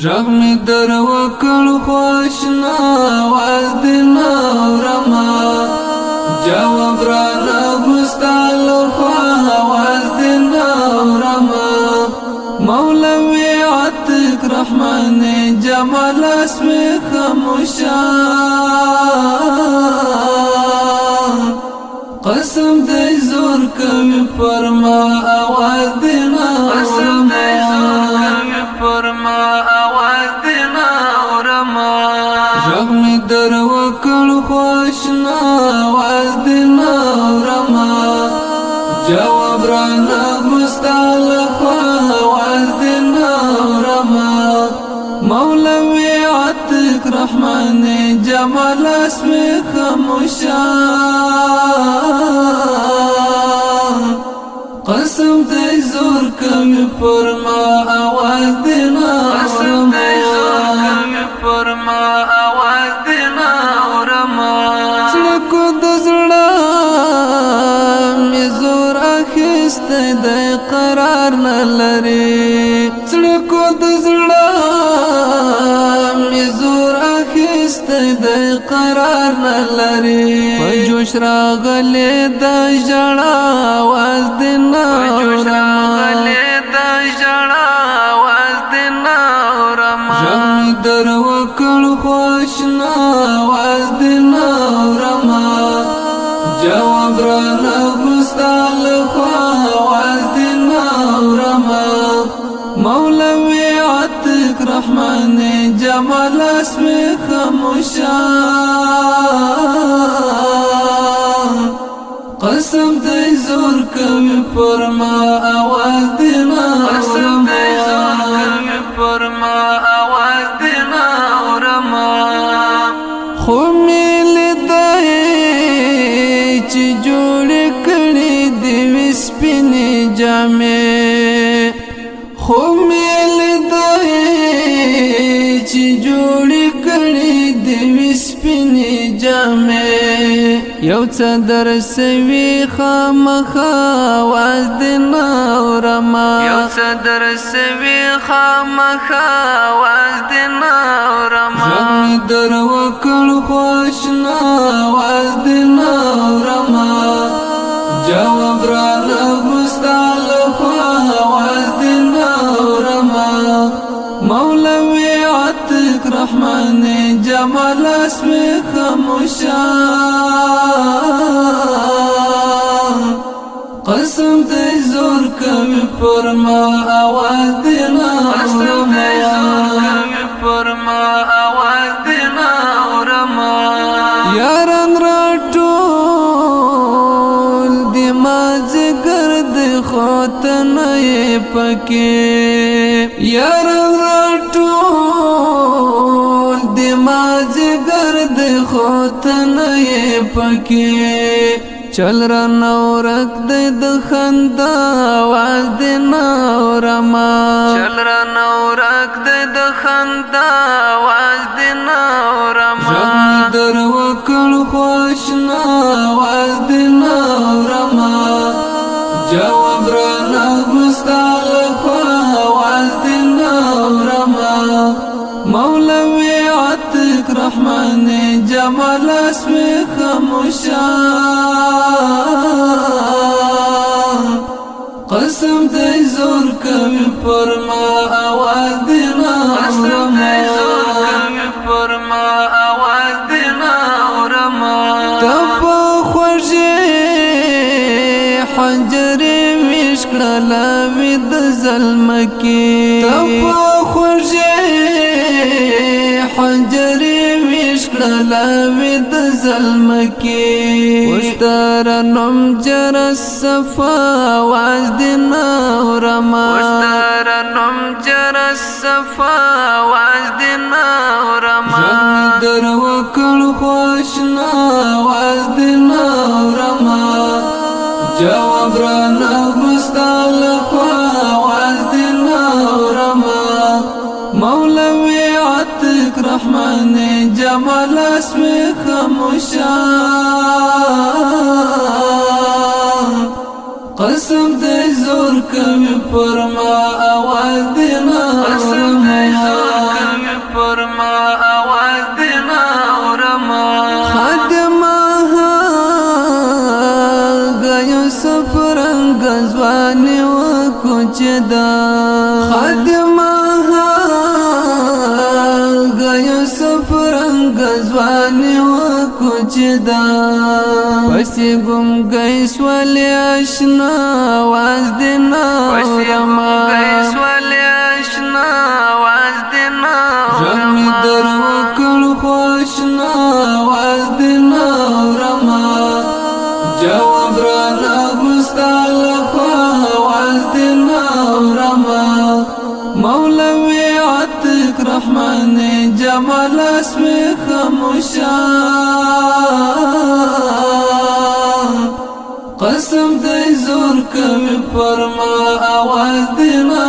ژغ می در وکړ خواشنا واز دینا ورما جواب را نغستال خوا واز دینا ورما مولوی عتق رحمان جمال اسمی خاموشان قسم دی زور کوي پرما آواز دینا قسم دی زور کوي پرما آواز دینا ورما ژغ می در وکړ خواشنا آواز دینا ورما جواب را نغستال خوا آواز دینا ورما مولوی عتق رحمان جمال اسمی خاموشان قسم دی زور کوي پرما آواز دینا قسم دی زور کوي پرما آواز دینا ورما سړکو د زړه می زور اخیسته دی قرار نه لري سړکو د زړه می زور اخیسته دی قرار نه لري په جوش راغلی د ژړا आवाज دینا در وکړ خواشنا आवाज دینا ورما جواب را نغستال خوا आवाज دینا ورما مولوی عتق رحمان جمال اسمی خاموشان قسم دی زور کوي پرما आवाज دینا قسم دی زور کوي پرما आवाज دینا ورما خو میل دی چې جوړ کړي دی وسپینې جامې خو میل دی چې جوړ کړي دی وسپینې جامې یو څه در سوي خامخا आवाज دینا ورما یو څه در سوي خامخا आवाज دینا ورما ژغ می در وکړ خواشنا आवाज دینا ورما جواب را نغستال خوا आवाज دینا ورما مولوی عتق رحمان جمال اسمی خاموشان قسم دی زور کوي پرما आवाज دینا قسم دی زور کوي پرما आवाज دینا ورما یاران راټول دی مازګر دی خوتنه پکې یاران راټول دی مازګر دی خوتنه پکې چل را نورک دی د خندا आवाज دینا ورما چل را نورک دی د خندا आवाज دینا ورما ژغ می در وکړ خواشنا आवाज دینا ورما جواب را نغستال خوا आवाज دینا ورما مولوی عتق رحمان جمال اسمی خاموشان قسم دی زور کوي پرما आवाज دینا قسم دی زور کوي پرما आवाज دینا ورما تپ خوږه حنجر وشکړه وید ظلم کې تپ خوږه حنجر وشکړه وید ظلم کې وستر نوم جر صفا आवाज دینا ورما وستر نوم جر صفا आवाज دینا ورما ژغ می در وکړ خواشنا आवाज دینا ورما جواب را نغستال خوا आवाज دینا ورما مولوی عتق رحمان جمال اسمی خاموشان قسم دی زور کوي پرما आवाज دینا قسم دی زور رانی وکو چدا پسی گم گئی سوالی اشنا واز دینا رما رمی در وکل خوشنا واز دینا رما جواب رانا گستال واز دینا رما مولوی عتق رحمان جمال اسمی خموشان قسم دی زور کوي پرما آواز دینا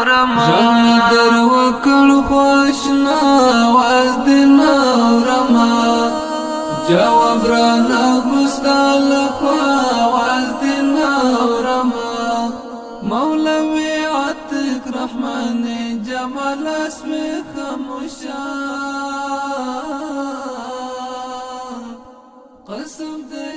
رما رمی در وکل خوشنا آواز دینا رما جواب رانا گستال آواز دینا رما مولوی عتق رحمان جمال اسمی خموشان قسم دی